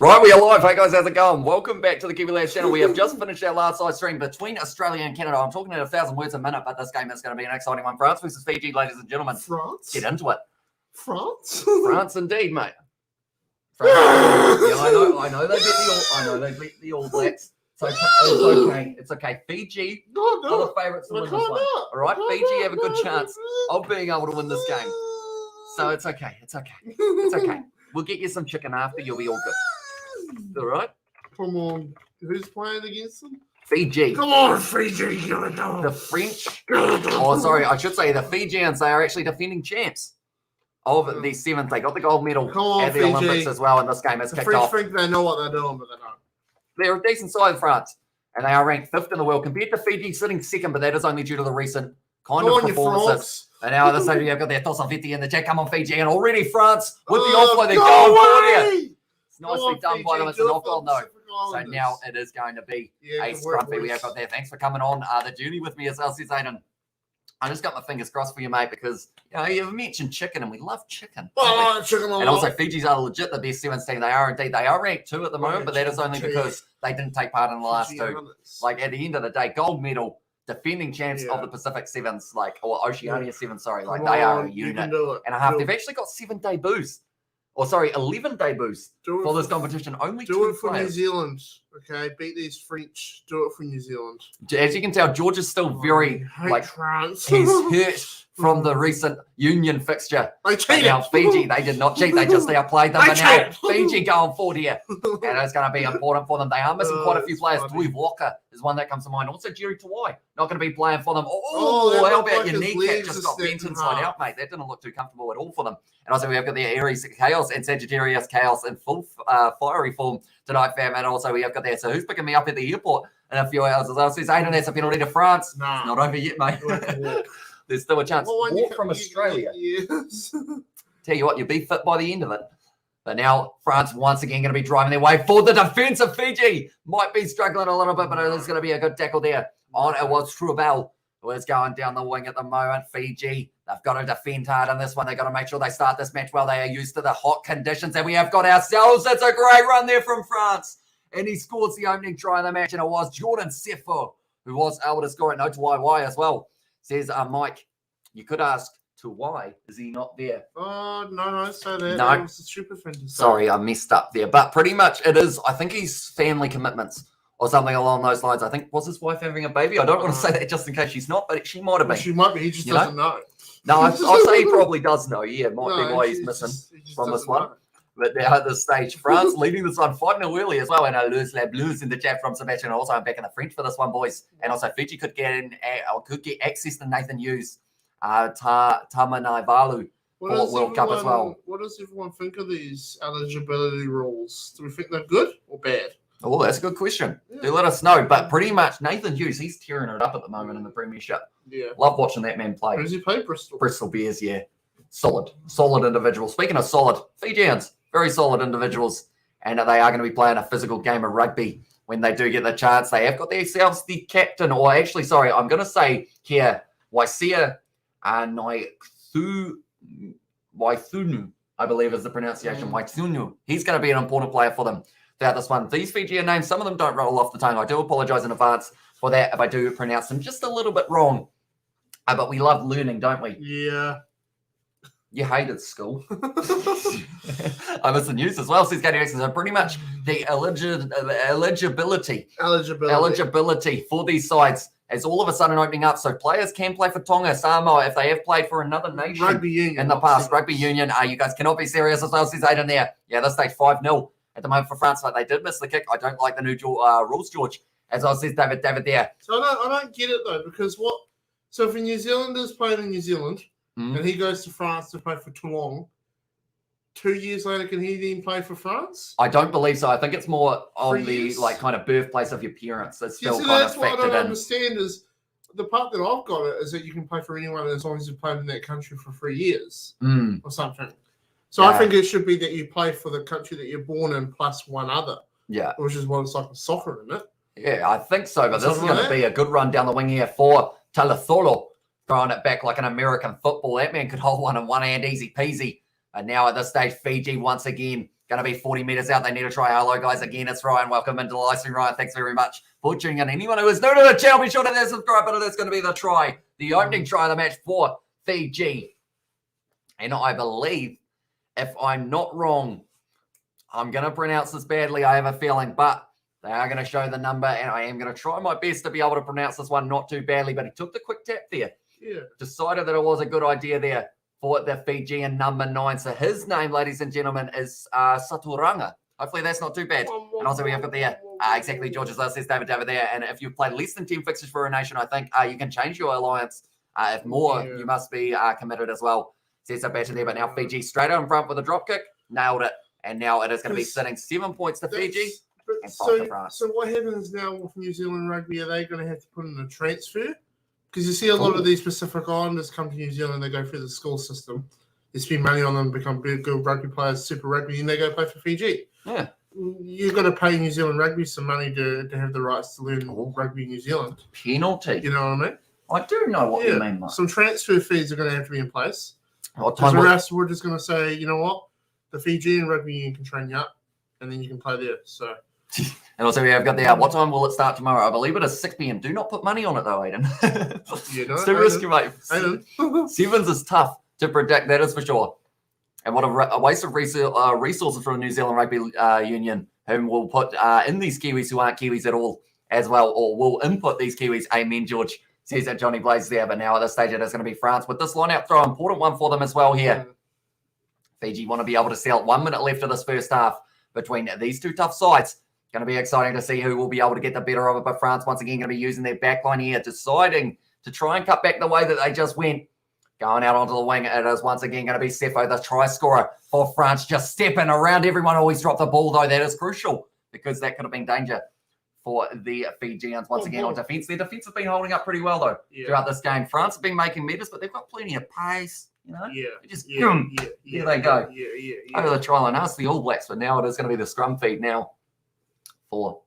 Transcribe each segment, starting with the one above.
Right, we are live. Hey guys, how's it going? Welcome back to the Kiwi Labs channel. We have just finished our last live stream between Australia and Canada. I'm talking at 1,000 words a minute, but this game is going to be an exciting one. France versus Fiji, ladies and gentlemen. France? Get into it. France? France indeed, mate. France. Yeah, I know they beat the All Blacks. It's okay. Fiji are the favourites to win this one. All right, Fiji have a good chance of being able to win this game. So it's okay. It's okay. We'll get you some chicken after. You'll be all good. All right. Come on. Who's playing against them? Fiji. Come on, Fiji. Give it down. The French. Oh, sorry. I should say the Fijians. They are actually defending champs of the seventh. They got the gold medal at the Olympics as well. And this game has kicked off. The French think they know what they're doing, but they don't. They're a decent side, France, and they are ranked 5th in the world compared to Fiji sitting 2nd. But that is only due to the recent performances. And now this side, you've got their Tossaviti in the chat. Come on, Fiji, and already France with the offload. They're going for it. It's nicely done by them. It's an off-goal, no. So now it is going to be a scruffy we have got there. Thanks for coming on the journey with me as well, says Aiden. I just got my fingers crossed for you, mate, because you've mentioned chicken, and we love chicken. Chicken and also, Fiji's are legit the best sevens team. They are indeed. They are ranked 2 at the moment, but that is only because they didn't take part in the last 2. Like at the end of the day, gold medal. Defending champs of the Pacific Sevens, or Oceania Sevens, sorry. Like, they are a unit and a half. They've actually got 7 debuts. 11 debuts for this competition. Only 2 Do it for players. New Zealand, okay? Beat these French. Do it for New Zealand. As you can tell, George is still very, France. he's hurt from the recent union fixture. They cheated. Now, Fiji, they did not cheat. They just outplayed them. But now, Fiji going forward here. And it's going to be important for them. They are missing quite a few players. Dewey Walker is one that comes to mind. Also, Jerry Tawai, not going to be playing for them. How about your kneecap just got bent inside out, mate? That didn't look too comfortable at all for them. And also, we have got the Aries Chaos and Sagittarius Chaos in full fiery form tonight, fam. And also, we have got that. So, who's picking me up at the airport in a few hours as well? Says Aiden, that's a penalty to France. Nah. It's not over yet, mate. There's still a chance. Walk from Australia. Yes. Tell you what, you'll be fit by the end of it. But now France once again going to be driving their way for the defense of Fiji. Might be struggling a little bit, but there's going to be a good tackle there. On it was Trubel, who is going down the wing at the moment. Fiji, they've got to defend hard on this one. They've got to make sure they start this match well. They are used to the hot conditions. And we have got ourselves. It's a great run there from France. And he scores the opening try of the match. And it was Jordan Sefo who was able to score it. No to YY as well. Says Mike, you could ask to why is he not there? Oh, no, so that No. was a stupid thing to say. Sorry, I messed up there. But pretty much it is, I think he's family commitments or something along those lines. I think, was his wife having a baby? I don't want to say that just in case she's not, but she might have been. She might be, he just doesn't know. No, I'd say he probably does know. Yeah, might be why he's missing from this one. But now at this stage, France leading this one 5-0 early as well. And I lose la blues in the chat from Sebastian. Also, I'm back in the French for this one, boys. And also, Fiji could get access to Nathan Hughes, Tamanaivalu for World Cup as well. What does everyone think of these eligibility rules? Do we think they're good or bad? Oh, that's a good question. Yeah. Do let us know. But pretty much, Nathan Hughes, he's tearing it up at the moment in the Premiership. Yeah. Love watching that man play. Who's he play? Bristol. Bristol Bears, yeah. Solid individual. Speaking of solid, Fijians, very solid individuals. And they are going to be playing a physical game of rugby when they do get the chance. They have got themselves the captain, or actually, sorry, I'm going to say here, Waisia Waithunu, I believe is the pronunciation. Waithunu. He's going to be an important player for them throughout this one. These Fijian names, some of them don't roll off the tongue. I do apologize in advance for that if I do pronounce them just a little bit wrong. But we love learning, don't we? Yeah. You hated school. I miss the news as well, says Katie Jackson. So pretty much the eligibility for these sides is all of a sudden opening up. So players can play for Tonga, Samoa, if they have played for another nation Rugby union, in the past. Rugby union. You guys cannot be serious as well, says Aiden there. Yeah, this stage 5-0 at the moment for France, but they did miss the kick. I don't like the new rules, George, as well says David there. So I don't get it, though, because so if a New Zealander's playing in New Zealand, and he goes to France to play for Toulon, 2 years later, can he then play for France? I don't believe so. I think it's more on the kind of birthplace of your parents. It's still kind of factored in. That's what I don't understand is the part that I've got it is that you can play for anyone as long as you've played in that country for 3 years or something. So I think it should be that you play for the country that you're born in plus one other. Yeah. Which is what it's like in soccer, isn't it? Yeah, I think so. But this is going to be a good run down the wing here for Talatholo. Throwing it back like an American football. That man could hold one in one hand, easy peasy. And now at this stage, Fiji once again Going to be 40 metres out. They need to try. Hello, guys. Again, it's Ryan. Welcome into the live stream, Ryan. Thanks very much for tuning in. Anyone who is new to the channel, be sure to hit subscribe button. That's going to be the try, the opening try of the match for Fiji. And I believe, if I'm not wrong, I'm going to pronounce this badly, I have a feeling, but they are going to show the number, and I am going to try my best to be able to pronounce this one not too badly, but he took the quick tap there. Yeah. Decided that it was a good idea there for the Fijian number 9. So his name, ladies and gentlemen, is Saturanga. Hopefully that's not too bad. And also we have got there, exactly, George's says David there. And if you've played less than 10 fixtures for a nation, I think you can change your alliance. If more, you must be committed as well. Says a batter there, but now Fiji straight out in front with a drop kick. Nailed it. And now it is going to be sitting 7 points to Fiji. So what happens now with New Zealand rugby? Are they going to have to put in a transfer? Because you see a lot of these Pacific Islanders come to New Zealand, they go through the school system. They spend money on them, become big, good rugby players, super rugby, and they go play for Fiji. Yeah. You've got to pay New Zealand rugby some money to have the rights to learn rugby in New Zealand. Penalty. You know what I mean? I do know what you mean, Mike. Some transfer fees are going to have to be in place. Because we're just going to say, you know what? The Fijian rugby union can train you up, and then you can play there. So. And also we have got the what time will it start tomorrow? I believe it is 6 p.m. Do not put money on it though, Aiden. It's too risky, mate. Sevens is tough to predict, that is for sure. And what a waste of resources from the New Zealand Rugby Union, whom will put in these Kiwis who aren't Kiwis at all as well, or will input these Kiwis. Amen, George, says that Johnny Blaze there. But now at this stage it is going to be France with this line out throw. Important one for them as well here. Fiji want to be able to sell 1 minute left of this first half between these two tough sides. Going to be exciting to see who will be able to get the better of it. But France, once again, going to be using their back line here, deciding to try and cut back the way that they just went. Going out onto the wing, it is once again going to be Sefo, the try scorer for France, just stepping around everyone. Always drop the ball, though. That is crucial because that could have been danger for the Fijians once again on defence. Their defence has been holding up pretty well, though, throughout this game. France have been making meters, but they've got plenty of pace. You know? Here they go. Over the try line. Now it's the All Blacks, but now it is going to be the scrum feed now for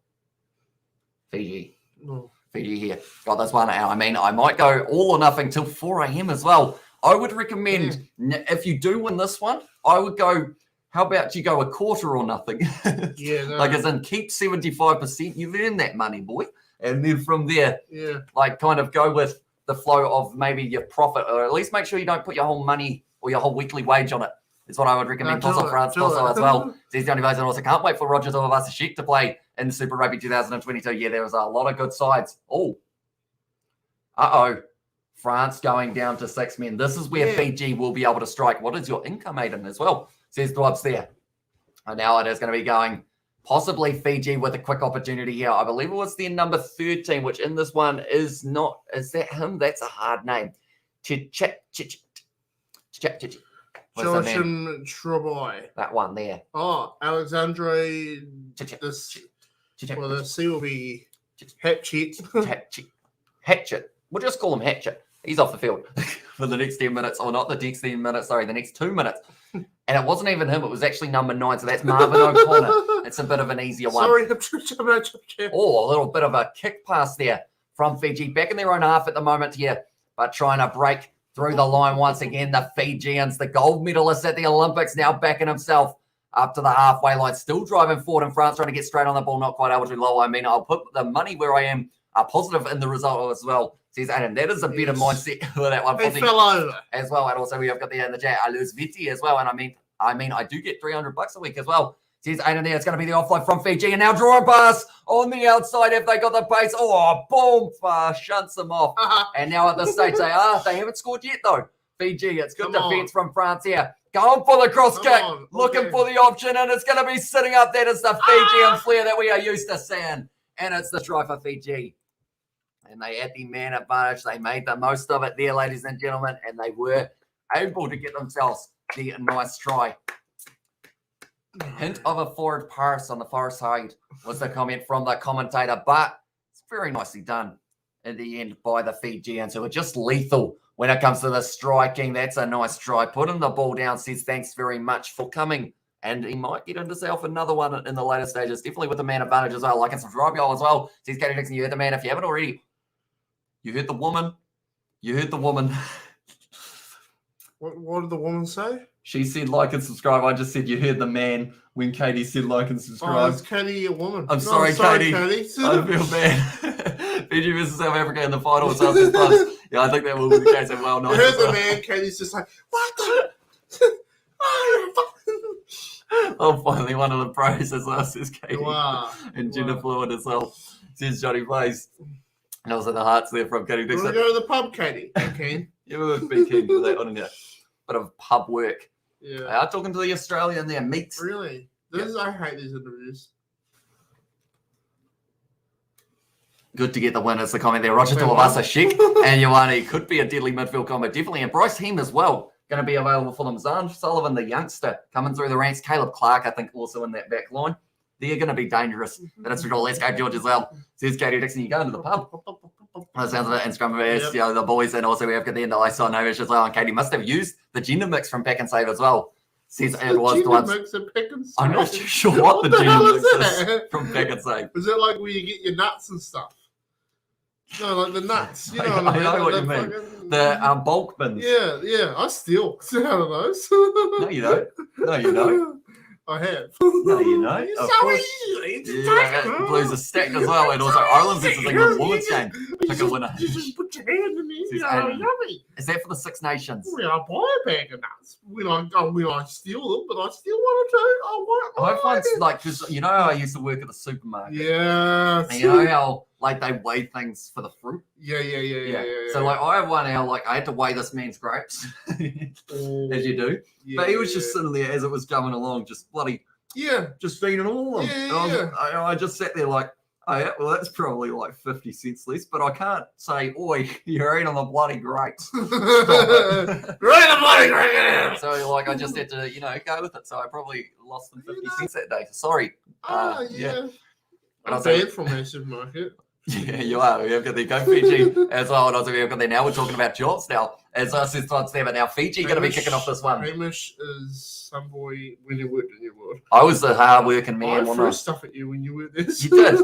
Fiji. Fiji here. Got this one out. I mean, I might go all or nothing till 4 a.m. as well. I would recommend, if you do win this one, I would go, how about you go a quarter or nothing? Like as in keep 75%, you've earned that money, boy. And then from there, like kind of go with the flow of maybe your profit, or at least make sure you don't put your whole money or your whole weekly wage on it. Is what I would recommend. France as well. Says Johnny Blaze, and also can't wait for Rogers of Vasashik to play in Super Rugby 2022. Yeah, there was a lot of good sides. France going down to 6 men. This is where Fiji will be able to strike. What is your income, Aiden, as well? Says Dwabs there. And now it is going to be going possibly Fiji with a quick opportunity here. I believe it was their number 13, which in this one is not. Is that him? That's a hard name. Joachim Treboy. That one there. Alexandre. The C will be Hatchet. We'll just call him Hatchet. He's off the field for the next 10 minutes, or not the next 10 minutes, sorry, the next 2 minutes. And it wasn't even him, it was actually number 9, so that's Marvin O'Connor. It's a bit of an easier one. Sorry. A little bit of a kick pass there from Fiji. Back in their own half at the moment here, but trying to break through the line once again. The Fijians, the gold medalists at the Olympics, now backing himself up to the halfway line. Still driving forward in France, trying to get straight on the ball. Not quite able to low. I mean, I'll put the money where I am positive in the result as well. Says Adam, that is a better mindset for that one. He fell over. As well. And also we have got the in the chat, Luz Vitti as well. And I mean, I do get $300 a week as well. Says Aiden there, it's going to be the offload from Fiji. And now drawing pass on the outside. If they got the pace, boom, shunts them off. And now at this stage, they haven't scored yet though. Fiji, it's good defense from France here. Going for the cross kick, looking for the option, and it's going to be sitting up. That is the Fijian flair that we are used to seeing. And it's the try for Fiji. And they had the man advantage. They made the most of it there, ladies and gentlemen, and they were able to get themselves the nice try. Hint of a forward pass on the far side was the comment from the commentator, but it's very nicely done in the end by the Fijians, who are just lethal when it comes to the striking. That's a nice try. Putting the ball down, says thanks very much for coming. And he might get himself another one in the later stages, definitely with the man advantage as well. Like it's a drive goal as well. Says Katie Dixon, you heard the man. If you haven't already, you heard the woman. You heard the woman. What did the woman say? She said like and subscribe. I just said you heard the man when Katie said like and Oh, subscribe. is Katie a woman? I'm sorry, Katie. I feel bad. Fiji versus South Africa in the final. So yeah, I think that will be the case. Well, nice. You heard the man. Katie's just like, what the? Oh, finally, one of the pros as well, says Katie. Wow. And gender fluid as well, says Johnny Plays. And also the hearts there from Katie You want Dixon. to go to the pub, Katie? Okay. Yeah, we would be keen for that on here. Bit of pub work. Yeah. They are talking to the Australian there, meets. Really? I hate these interviews. Good to get the winners. The comment there. Roger Tuivasa, Sheik, and Ioane could be a deadly midfield combo, definitely. And Bryce Heem as well, going to be available for them. Zahn Sullivan, the youngster, coming through the ranks. Caleb Clark, I think, also in that back line. They're going to be dangerous. But it's let's go, George, as well. Says Katie Dixon, you go into the pub. That sounds like Instagram of you know, the boys, and also we have got the end of Lysol Novish as well. And Katie must have used the gender mix from Pack and Save as well. Says it was the ones. I'm not too sure what the gender mix is from Pack and Save. Is it like where you get your nuts and stuff? No, like the nuts. You know I know what you mean. The bulk bins. Yeah. I steal out of those. No, you don't. No, you don't. I have. No, you don't. It's Of so course. easy. Yeah, Blues are stacked as well, and also Ireland versus England women's game. Pick a winner. You just put your hand in the Says air. Aiden. Yummy. Is that for the Six Nations? I buy a bag of nuts when I steal them, but I still want to. I want. I find like because you know how I used to work at the supermarket. Yeah. And you know how like they weigh things for the fruit. Yeah. So like I have one now, like I had to weigh this man's grapes, as you do. But he was just sitting there as it was going along, just bloody. Yeah. Just feeding all of them. Yeah. I just sat there like, oh yeah, well that's probably like 50 cents less, but I can't say, oi, you're eating the bloody grapes. Stop it. So like I just had to, go with it. So I probably lost them 50 cents that day. Sorry. Yeah. But I'm banned from my supermarket. Yeah, you are. We have got the Go Fiji as well. And also we have got there now. We're talking about jobs now. As I said once there, but now Fiji going to be kicking off this one. Hamish is some boy when you worked in your world. I was the hard-working man. I threw stuff at you when you were this. You did.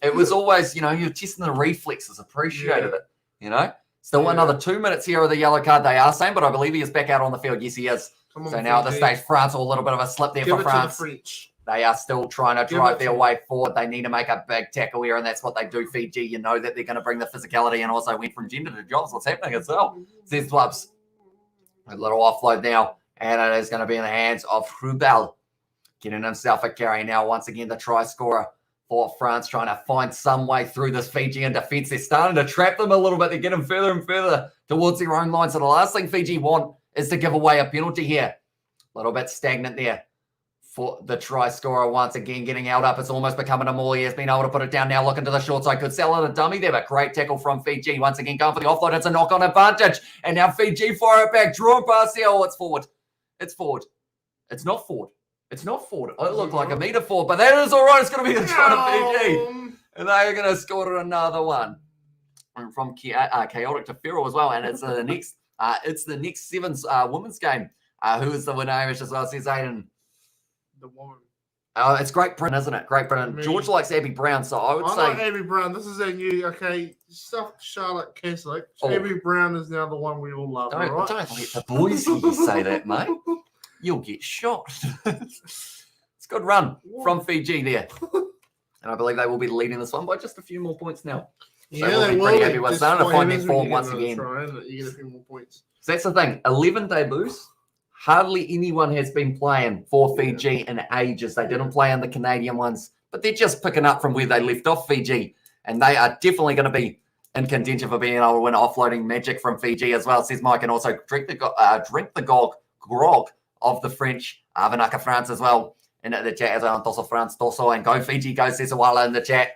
It was always, you're testing the reflexes. Appreciated it, Still another 2 minutes here of the yellow card they are saying, but I believe he is back out on the field. Yes, he is. So now at this stage, France, a little bit of a slip there for France. To the French. They are still trying to drive their way forward. They need to make a big tackle here, and that's what they do. Fiji, you know that they're going to bring the physicality and also went from gender to jobs. What's happening as well? Says Clubs. A little offload now, and it is going to be in the hands of Rubel. Getting himself a carry now. Once again, the try scorer for France trying to find some way through this Fijian defence. They're starting to trap them a little bit. They're getting further and further towards their own line. So the last thing Fiji want is to give away a penalty here. A little bit stagnant there for the try scorer once again getting out up. It's almost becoming a maul. He has been able to put it down now. Looking to the short side. Could sell it a dummy there, but great tackle from Fiji. Once again going for the offload. It's a knock-on advantage. And now Fiji fire it back. Drawn past there. Oh, it's forward. It's forward. It's not forward. It's not forward. It looked like a metre forward, but that is all right. It's going to be the try of Fiji. And they are going to score another one. And from chaotic to feral as well. And it's the next Sevens women's game. Who is the winner as well, says Aiden. The woman. It's Great Britain, isn't it? Great Britain. George likes Abby Brown, so I would say. I like Abby Brown. This is a new, stuff Charlotte Caslick. Abby Brown is now the one we all love. Don't right? let the boys hear you say that, mate. You'll get shot. It's a good run from Fiji there. And I believe they will be leading this one by just a few more points now. Yeah, so they will be pretty happy with starting to find their form once again. You get a few more points. So that's the thing. 11 debuts. Hardly anyone has been playing for Fiji in ages. They didn't play in the Canadian ones, but they're just picking up from where they left off, Fiji. And they are definitely going to be in contention for being able to win offloading magic from Fiji as well, says Mike. And also drink the grog of the French, Vanaka France as well. In the chat as well, Tosso France, Tosso, and Go Fiji, Go Sesawala in the chat.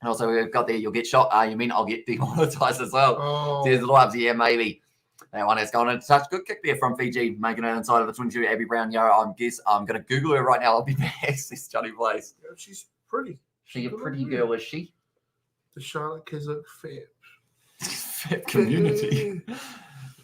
And also we've got there, you'll get shot. You mean I'll get demonetized as well. Oh. Says Loves, yeah, maybe. That one has gone in such good kick there from Fiji, making it inside of the 22. Abby Brown, I'm going to Google her right now. I'll be back. Says Johnny Blaze. Yeah, she's pretty. She a pretty girl, is she? The Charlotte Keswick Fab community.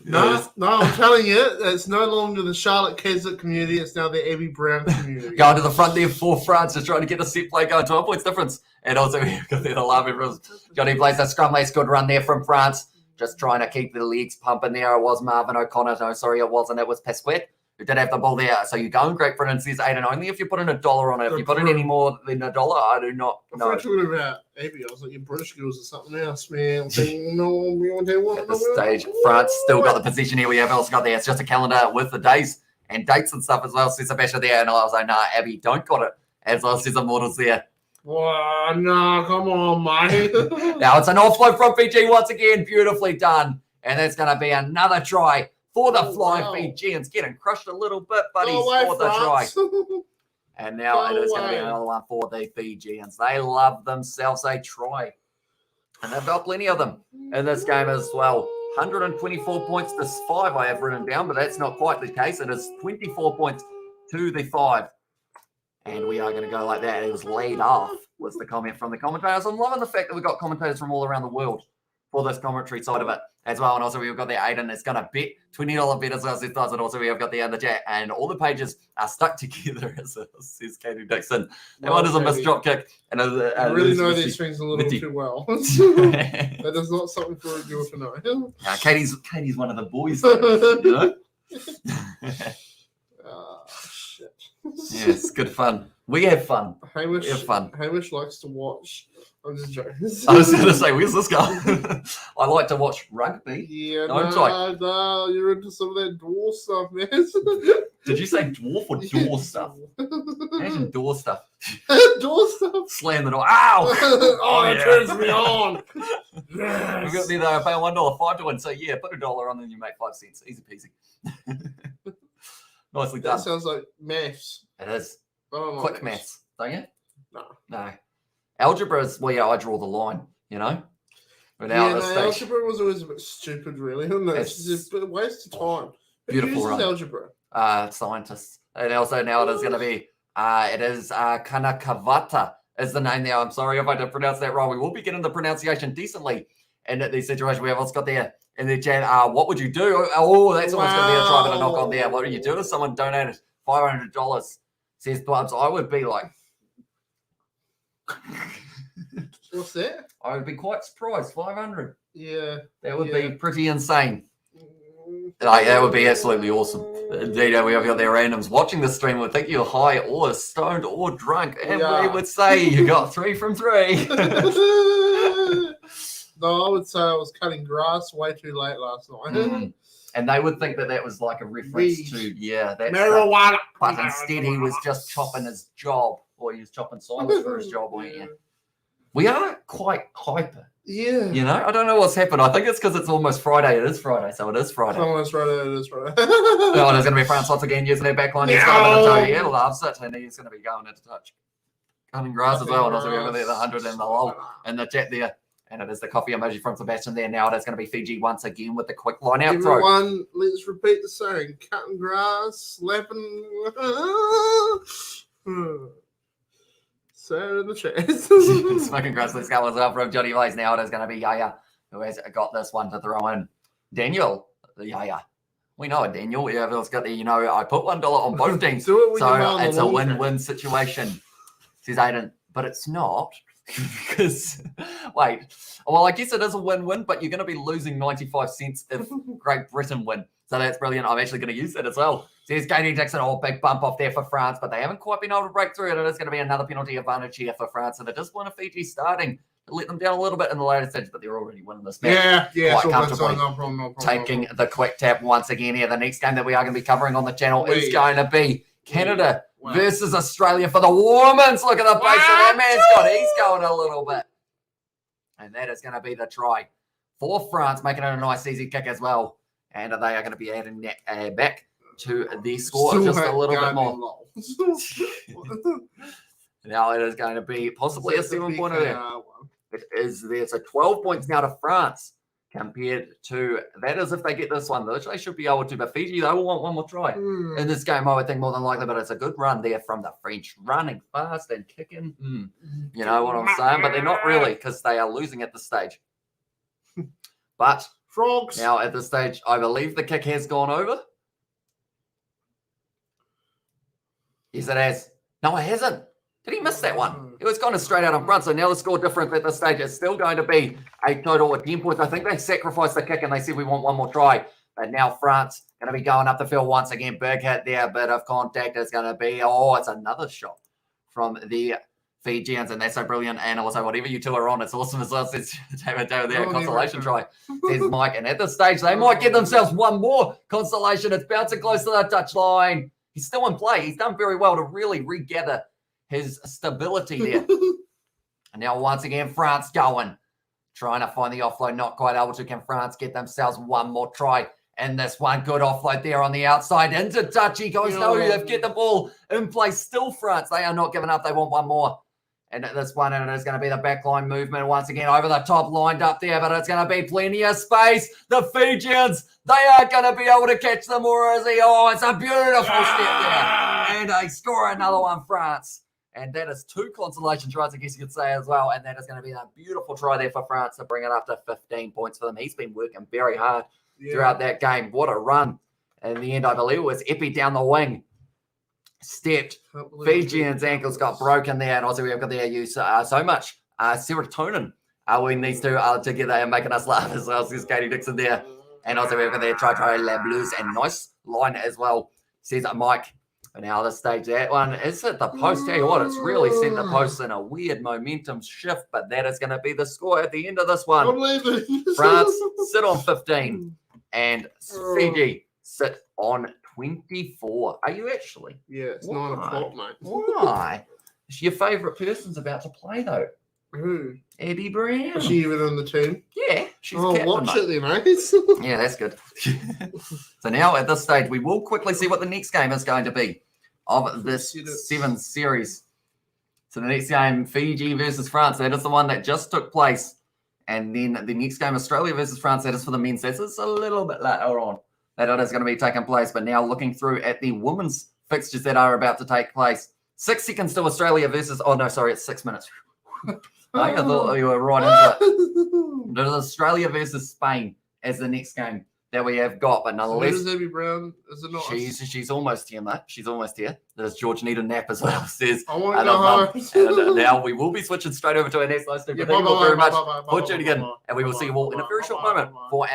No, I'm telling you, it's no longer the Charlotte Keswick community. It's now the Abby Brown community. Going to the front there for France, just trying to get a set play going. 12 points difference. And also we've got there the love everyone's Johnny Blaze. That scrum lace, good run there from France. Just trying to keep the legs pumping there. It was Marvin O'Connor. No, sorry, it wasn't. It was Pesquet who did have the ball there. So you go in Great Britain, says Aiden, only if you put in $1 on it. If you put in any more than $1, I do not know. I thought you were about Abby. I was like, your British girls or something else, man. I'm thinking, no, we want to At this stage, France still got the position here. We have also got there. It's just a calendar with the days and dates and stuff as well. Says Sebastian there. And I was like, nah, Abby, don't got it. As well, says Immortals there. Wow, no, come on, mate. Now it's an offload from Fiji once again. Beautifully done. And that's going to be another try for the Flying Fijians. Getting crushed a little bit, but he's for the try. And now it is going to be another one for the Fijians. They love themselves a try. And they've got plenty of them in this game as well. 124 points to 5 I have written down, but that's not quite the case. It is 24 points to the 5. And we are going to go like that. It was laid off, was the comment from the commentators. I'm loving the fact that we've got commentators from all around the world for this commentary side of it as well. And also we've got the Aiden that's going to bet $20 bet as well as it does. And also we have got the other chat. And all the pages are stuck together, as says Katie Dixon. That one is a missed drop kick. And I really know these things a little too well. That is not something for a girl to know. Katie's one of the boys, though, you know? Shit. Yeah, it's good fun. We have fun. Hamish likes to watch. I'm just joking. I was going to say, where's this guy? I like to watch rugby. Yeah, no, you're into some of that dwarf stuff, man. Did you say dwarf or door stuff? Imagine door stuff. Door stuff? Slam the door. Ow! That turns me on. Yes. We've got there, pay $1.05 to win. So, yeah, put $1 on and you make 5 cents. Easy peasy. Nicely done. That sounds like maths. It is. Oh, quick maths, don't you? No. Algebra is, well, yeah, I draw the line, you know? Without algebra was always a bit stupid, really. It's just a waste of time. Beautiful, right? Algebra? Scientists. And also now it is going to be, it is Kanakavata is the name now. I'm sorry if I did pronounce that wrong. We will be getting the pronunciation decently in the situation we have also got there in the chat. What would you do? Oh, that's almost going to be a try to knock on there. What do you do if someone donated $500? Says Bubs, I would be like... What's that? I would be quite surprised. 500. Yeah. That would be pretty insane. Like, that would be absolutely awesome. Indeed, we have got their randoms watching the stream would think you're high or stoned or drunk. And we would say you got 3 from 3. No, I would say I was cutting grass way too late last night. And they would think that that was like a reference to, that's marijuana. But instead he was just chopping his job, or he was chopping silence for his job, weren't you? We are quite hyper. Yeah. You know, I don't know what's happened. I think it's because it's almost Friday. It is Friday, so it is Friday. Almost Friday, it is Friday. Oh, there's going to be France once again using their backline. He's going to toe. He loves it, and he's going to be going into touch. Cutting grass as well, and also we have the 100 and the low in the chat there. And it is the coffee emoji from Sebastian there. Now it is going to be Fiji once again with the quick line out throw. Everyone, let's repeat the saying. Cutting grass, slapping. So in the chat. Smoking grass, let's go as well from Johnny Blaze. Now it is going to be Yaya who has got this one to throw in. Daniel, the Yaya. We know it, Daniel. We have got the, I put $1 on both teams. So it's a win-win situation, says Aiden. But it's not. Because, wait, well, I guess it is a win-win, but you're going to be losing 95 cents if Great Britain win. So that's brilliant. I'm actually going to use that as well. Says Katie Dixon, big bump off there for France, but they haven't quite been able to break through it. It is going to be another penalty advantage here for France. And it is one of Fiji starting to let them down a little bit in the later stage, but they're already winning this match. Yeah, quite comfortably. No problem. Taking the quick tap once again here. The next game that we are going to be covering on the channel is going to be Canada versus Australia for the women's. Look at the pace that man's got. He's going a little bit. And that is going to be the try for France, making it a nice, easy kick as well. And they are going to be adding that back to the score just a little bit more. Now it is going to be possibly a 7-pointer there. It is there. So 12 points now to France compared to that is if they get this one, which they should be able to. But Fiji, they will want one more try in this game, I would think, more than likely. But it's a good run there from the French, running fast and kicking. You know what I'm saying? But they're not really, because they are losing at this stage. But Frogs. Now at this stage, I believe the kick has gone over. Yes, it has. No, it hasn't. Did he miss that one? It was kind of straight out in front. So now the score difference at this stage is still going to be a total of 10 points. I think they sacrificed the kick and they said we want one more try. But now France Going to be going up the field once again. Big hit there. Bit of contact is going to be. Oh, it's another shot from the Fijians, and that's so brilliant. And also, whatever you two are on, it's awesome as well. Says David there, consolation try. Says Mike. And at this stage, they might get themselves one more consolation. It's bouncing close to the touchline. He's still in play. He's done very well to really regather his stability there. And now, once again, France going. Trying to find the offload, not quite able to. Can France get themselves one more try? And this one, good offload there on the outside. Into touch, he goes, no, they've get the ball in place. Still France, they are not giving up. They want one more. And this one, and it is going to be the backline movement once again over the top, lined up there, but it's going to be plenty of space. The Fijians, they are going to be able to catch them, or is he? Oh, it's a beautiful step there. And they score another one, France. And that is 2 consolation tries, I guess you could say as well. And that is going to be a beautiful try there for France to bring it up to 15 points for them. He's been working very hard throughout that game. What a run. In the end, I believe it was Epi down the wing. Stepped. Fijian's ankles got broken there. And also we've got there use so much serotonin when these two are together and making us laugh as well. Says Katie Dixon there. And also we've got there try La Blues and nice line as well. Says Mike. And now this stage, that one is at the post. Tell you what, it's really sent the post in a weird momentum shift, but that is going to be the score at the end of this one. France sit on 15 and Fiji sit on 24. Are you actually? Yeah, it's 9 o'clock, mate. Why? Your favourite person's about to play, though. Who? Eddie Brown. Is she even on the team? Yeah, she's captain, watch mate. it then, mate. Yeah, that's good. So now at this stage, we will quickly see what the next game is going to be of this Sevens series. So the next game, Fiji versus France. That is the one that just took place. And then the next game, Australia versus France. That is for the men's. This is a little bit later on that it is going to be taking place. But now looking through at the women's fixtures that are about to take place. 6 seconds to Australia versus... Oh, no, sorry, it's 6 minutes. I thought you were right into it. There's Australia versus Spain as the next game that we have got, but nonetheless, So Debbie Brown, is it not? she's almost here, mate. She's almost here. There's George need a nap as well. Says I want to go home. and now we will be switching straight over to our next live stream. Thank you all very much for tuning in, and we will see you all in a very short moment for our